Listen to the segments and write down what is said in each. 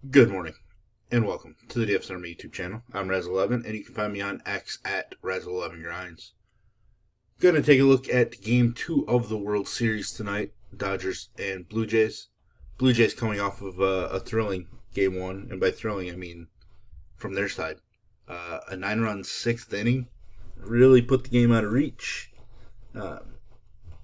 Good morning, and welcome to the DFS Army YouTube channel. I'm Razzle11, and you can find me on X at Razzle11Grinds. Going to take a look at Game 2 of the World Series tonight, Dodgers and Blue Jays. Blue Jays coming off of a thrilling Game 1, and by thrilling I mean from their side. A 9-run 6th inning really put the game out of reach.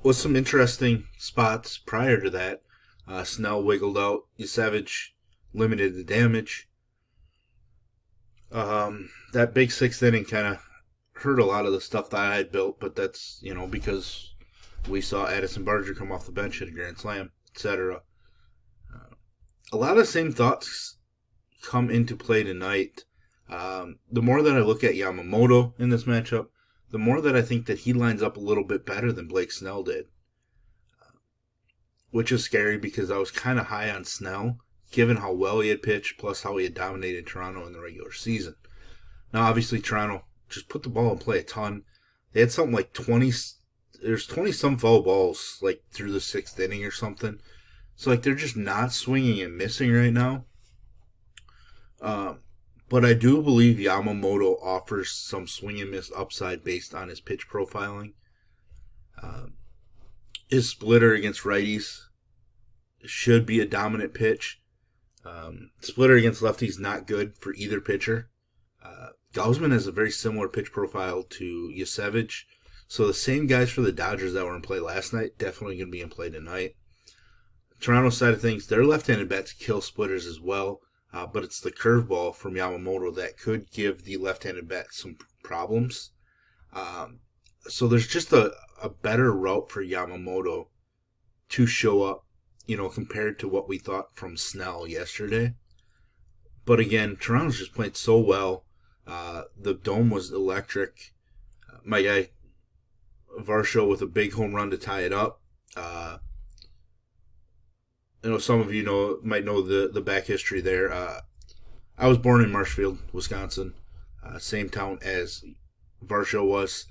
With some interesting spots prior to that. Snell wiggled out, Savage limited the damage. That big 6th inning kind of hurt a lot of the stuff that I had built, but that's, because we saw Addison Barger come off the bench at a grand slam, etc. A lot of the same thoughts come into play tonight. The more that I look at Yamamoto in this matchup, the more that I think that he lines up a little bit better than Blake Snell did. Which is scary because I was kind of high on Snell, given how well he had pitched, plus how he had dominated Toronto in the regular season. Now, obviously, Toronto just put the ball in play a ton. They had something like 20-some foul balls, like, through the 6th inning or something. So, they're just not swinging and missing right now. But I do believe Yamamoto offers some swing and miss upside based on his pitch profiling. His splitter against righties should be a dominant pitch. Splitter against lefties not good for either pitcher. Gausman has a very similar pitch profile to Savage. So the same guys for the Dodgers that were in play last night definitely going to be in play tonight. Toronto side of things, their left-handed bats kill splitters as well. But it's the curveball from Yamamoto that could give the left-handed bat some problems. So there's just a better route for Yamamoto to show up, compared to what we thought from Snell yesterday. But again, Toronto's just played so well. The dome was electric. My guy, Varsho, with a big home run to tie it up. Some of you might know the back history there. I was born in Marshfield, Wisconsin, same town as Varsho was.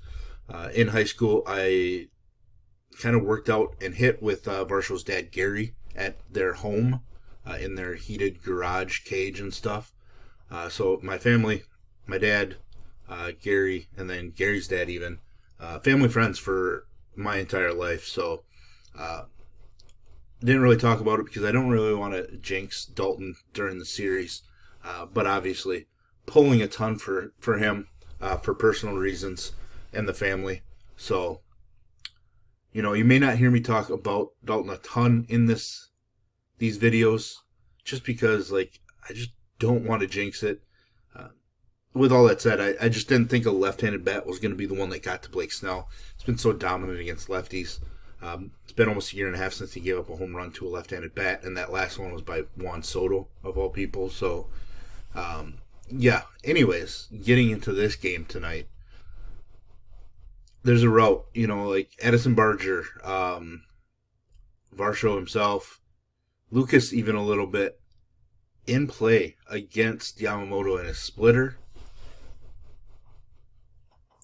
In high school, I kind of worked out and hit with Varsho's dad, Gary, at their home in their heated garage cage and stuff. So my family, my dad, Gary, and then Gary's dad even, family friends for my entire life. So didn't really talk about it because I don't really want to jinx Dalton during the series. But obviously, pulling a ton for him for personal reasons and the family. So, you may not hear me talk about Dalton a ton in these videos, just because, I just don't want to jinx it. With all that said, I just didn't think a left-handed bat was going to be the one that got to Blake Snell. It's been so dominant against lefties. It's been almost a year and a half since he gave up a home run to a left-handed bat, and that last one was by Juan Soto, of all people. So, anyways, getting into this game tonight, there's a route, Addison Barger, Varsho himself, Lucas even a little bit, in play against Yamamoto and his splitter.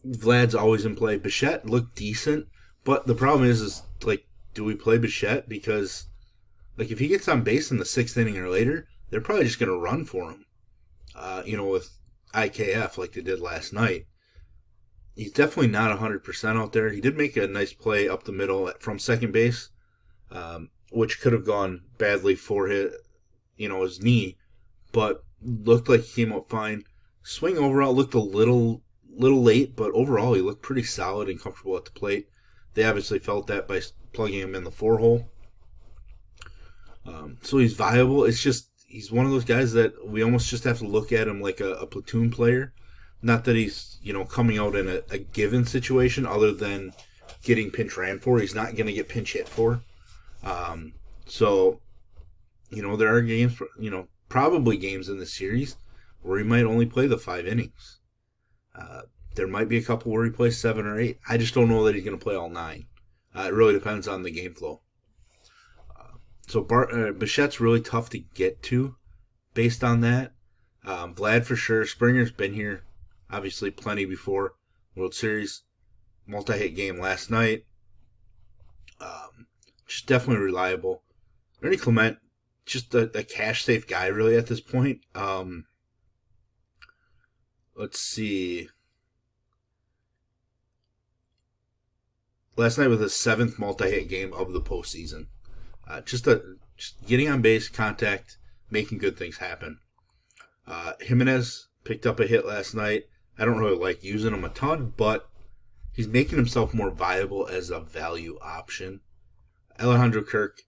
Vlad's always in play. Bichette looked decent, but the problem is do we play Bichette? Because, if he gets on base in the 6th inning or later, they're probably just going to run for him, with IKF like they did last night. He's definitely not 100% out there. He did make a nice play up the middle from second base, which could have gone badly for his knee, but looked like he came up fine. Swing overall looked a little late, but overall he looked pretty solid and comfortable at the plate. They obviously felt that by plugging him in the 4-hole. So he's viable. It's just he's one of those guys that we almost just have to look at him like a platoon player. Not that he's, coming out in a given situation other than getting pinch ran for. He's not going to get pinch hit for. So, there are games, probably games in this series where he might only play the 5 innings. There might be a couple where he plays 7 or 8. I just don't know that he's going to play all 9. It really depends on the game flow. So Bichette's really tough to get to based on that. Vlad for sure. Springer's been here, obviously, plenty before World Series. Multi-hit game last night. Just definitely reliable. Ernie Clement just a cash safe guy really at this point. Let's see. Last night was his 7th multi-hit game of the postseason. Just getting on base, contact, making good things happen. Jimenez picked up a hit last night. I don't really like using him a ton, but he's making himself more viable as a value option. Alejandro Kirk,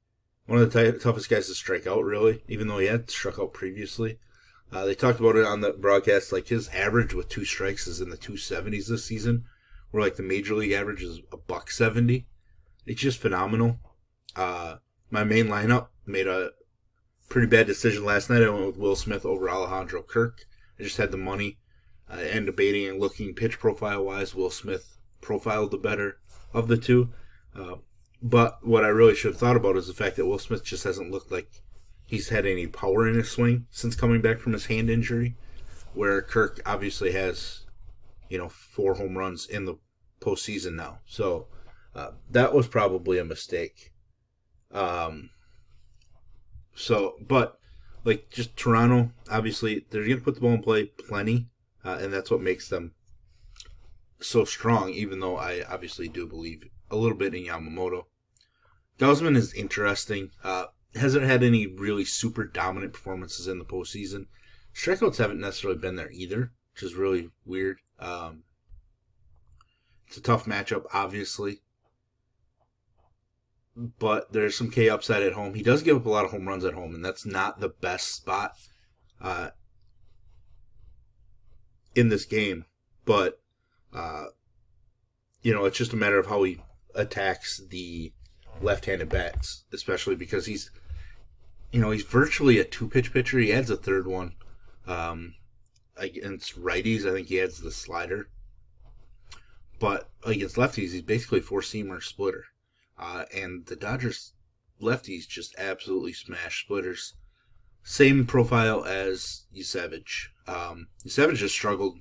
one of the toughest guys to strike out, really, even though he had struck out previously. They talked about it on the broadcast, like his average with 2 strikes is in the 270s this season, where like the major league average is $170. It's just phenomenal. My main lineup made a pretty bad decision last night. I went with Will Smith over Alejandro Kirk. I just had the money and debating and looking pitch profile wise. Will Smith profiled the better of the two. But what I really should have thought about is the fact that Will Smith just hasn't looked like he's had any power in his swing since coming back from his hand injury, where Kirk obviously has, 4 home runs in the postseason now. So that was probably a mistake. But just Toronto, obviously they're going to put the ball in play plenty, and that's what makes them so strong, even though I obviously do believe a little bit in Yamamoto. Gausman is interesting. Hasn't had any really super dominant performances in the postseason. Strikeouts haven't necessarily been there either, which is really weird. It's a tough matchup, obviously. But there's some K upside at home. He does give up a lot of home runs at home, and that's not the best spot in this game. But, it's just a matter of how he attacks the left-handed bats, especially because he's virtually a 2-pitch pitcher. He adds a third one. Against righties, I think he adds the slider. But against lefties, he's basically 4-seamer splitter. And the Dodgers lefties just absolutely smash splitters. Same profile as Yusevich. Yusevich just struggled.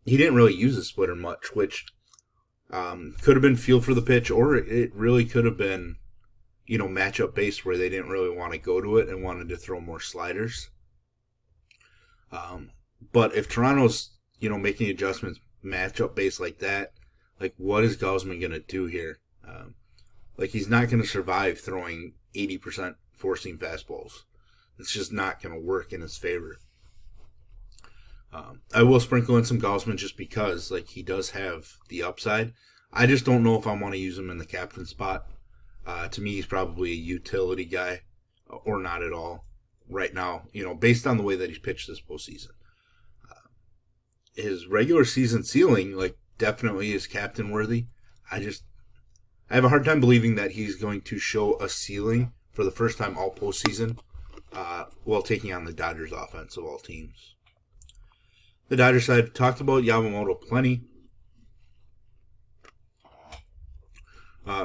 He didn't really use a splitter much, which could have been feel for the pitch, or it really could have been, matchup based where they didn't really want to go to it and wanted to throw more sliders. But if Toronto's, making adjustments matchup based like that, what is Gausman going to do here? He's not going to survive throwing 80% four-seam fastballs. It's just not going to work in his favor. I will sprinkle in some Gausman just because, he does have the upside. I just don't know if I want to use him in the captain spot. To me, he's probably a utility guy, or not at all right now, based on the way that he's pitched this postseason. His regular season ceiling, definitely is captain worthy. I have a hard time believing that he's going to show a ceiling for the first time all postseason while taking on the Dodgers offense of all teams. The Dodgers side talked about Yamamoto plenty.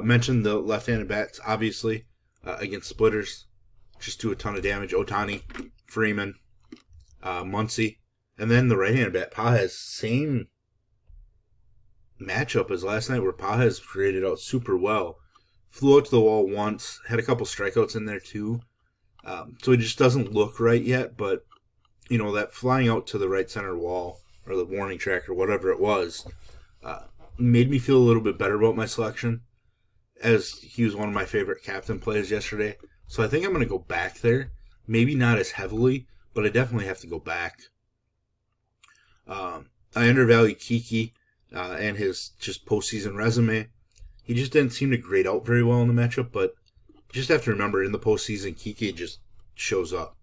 Mentioned the left-handed bats, obviously, against splitters. Just do a ton of damage. Ohtani, Freeman, Muncy. And then the right-handed bat, Pages, same matchup as last night where Pages graded out super well. Flew out to the wall once, had a couple strikeouts in there too. So it just doesn't look right yet, but that flying out to the right center wall or the warning track or whatever it was made me feel a little bit better about my selection, as he was one of my favorite captain plays yesterday. So I think I'm going to go back there. Maybe not as heavily, but I definitely have to go back. I undervalue Kiki and his just postseason resume. He just didn't seem to grade out very well in the matchup, but you just have to remember, in the postseason, Kiki just shows up.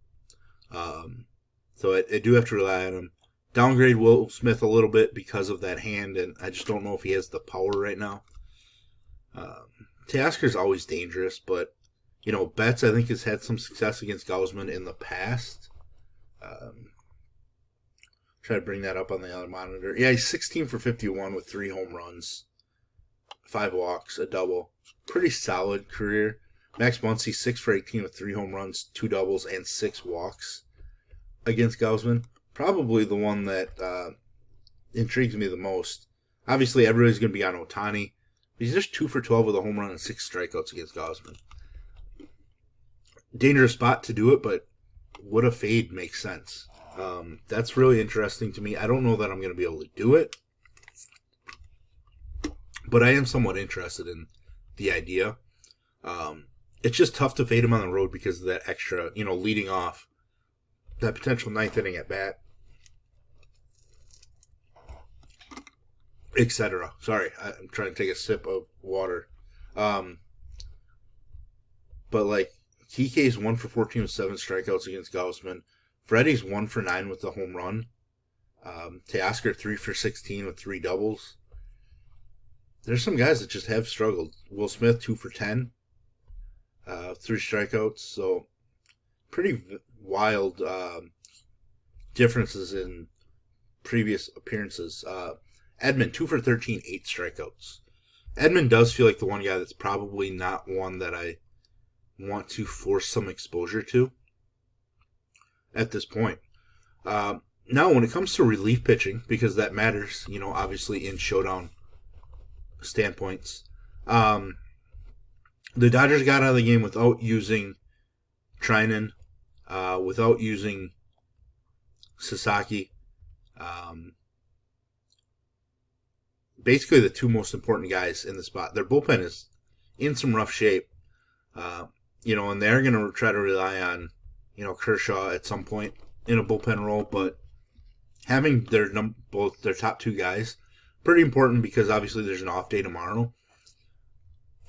So I do have to rely on him. Downgrade Will Smith a little bit because of that hand, and I just don't know if he has the power right now. Teoscar's always dangerous, but, Betts, I think, has had some success against Gausman in the past. Try to bring that up on the other monitor. Yeah, he's 16 for 51 with 3 home runs, 5 walks, a double. Pretty solid career. Max Muncy, 6 for 18 with 3 home runs, 2 doubles, and 6 walks against Gausman. Probably the one that intrigues me the most. Obviously, everybody's going to be on Ohtani. He's just 2 for 12 with a home run and 6 strikeouts against Gausman. dangerous spot to do it, but would a fade make sense? That's really interesting to me. I don't know that I'm going to be able to do it, but I am somewhat interested in the idea. It's just tough to fade him on the road because of that extra, leading off, that potential ninth inning at bat, etc. Sorry, I'm trying to take a sip of water. But like, Kike's 1 for 14 with 7 strikeouts against Gausman. Freddie's 1 for 9 with the home run. Teoscar 3 for 16 with 3 doubles. There's some guys that just have struggled. Will Smith 2 for 10, 3 strikeouts. So pretty wild differences in previous appearances. Edman 2 for 13, 8 strikeouts. Edman does feel like the one guy that's probably not one that I want to force some exposure to at this point. Now, when it comes to relief pitching, because that matters, obviously in showdown standpoints, the Dodgers got out of the game without using Trinan, without using Sasaki. Basically the two most important guys in the spot. Their bullpen is in some rough shape. And they're going to try to rely on, Kershaw at some point in a bullpen role, but having both their top two guys, pretty important because obviously there's an off day tomorrow.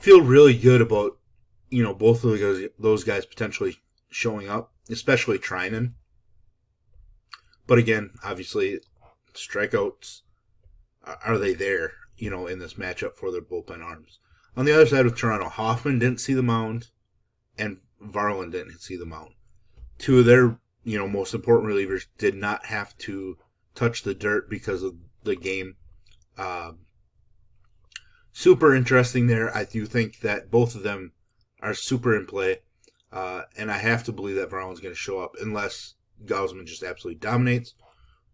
Feel really good about, both of those guys potentially showing up, especially Trinan. But again, obviously, strikeouts, are they there, in this matchup for their bullpen arms? On the other side with Toronto, Hoffman didn't see the mound, and Varland didn't see the mound. Two of their, most important relievers did not have to touch the dirt because of the game. Super interesting there. I do think that both of them are super in play, and I have to believe that Varland's going to show up unless Gausman just absolutely dominates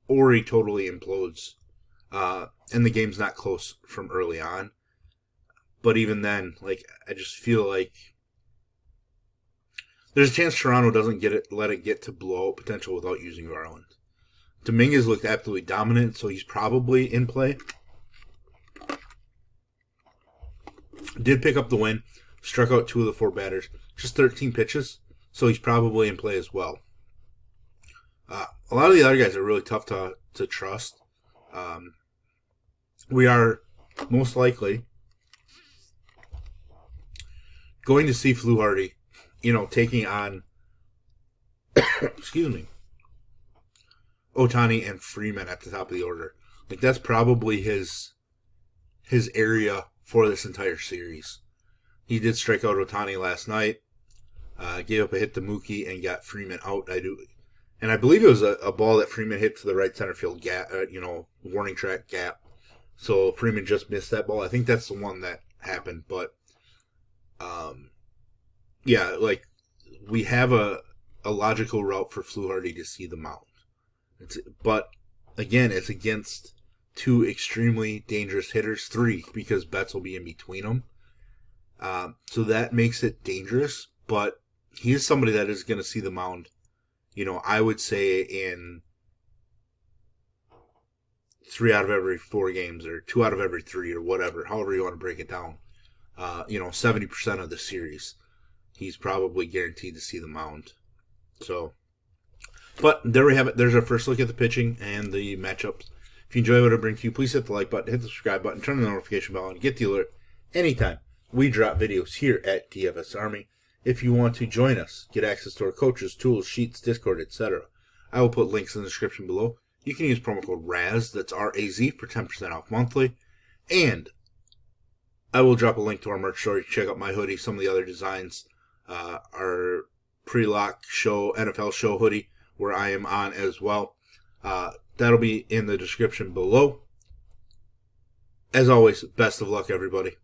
or he totally implodes, and the game's not close from early on. But even then, I just feel like there's a chance Toronto doesn't let it get to blowout potential without using Varland. Dominguez looked absolutely dominant, so he's probably in play. Did pick up the win, struck out 2 of the 4 batters, just 13 pitches, so he's probably in play as well. A lot of the other guys are really tough to trust. We are most likely going to see Fluharty, taking on, Ohtani and Freeman at the top of the order. That's probably his area for this entire series. He did strike out Ohtani last night, gave up a hit to Mookie, and got Freeman out. And I believe it was a ball that Freeman hit to the right center field gap, warning track gap. So Freeman just missed that ball. I think that's the one that happened, but we have a logical route for Fluharty to see the mound. But again, it's against 2 extremely dangerous hitters, 3 because Betts will be in between them. So that makes it dangerous, but he is somebody that is going to see the mound, I would say in 3 out of every 4 games or 2 out of every 3 or whatever, however you want to break it down. 70% of the series, he's probably guaranteed to see the mound. So, but there we have it. There's our first look at the pitching and the matchups. If you enjoy what I bring to you, please hit the like button, hit the subscribe button, turn on the notification bell, and get the alert anytime we drop videos here at DFS Army. If you want to join us, get access to our coaches, tools, sheets, Discord, etc., I will put links in the description below. You can use promo code RAZ, that's R-A-Z, for 10% off monthly. And I will drop a link to our merch store. You can check out my hoodie, some of the other designs, our pre-lock show, NFL show hoodie, where I am on as well. That'll be in the description below. As always, best of luck, everybody.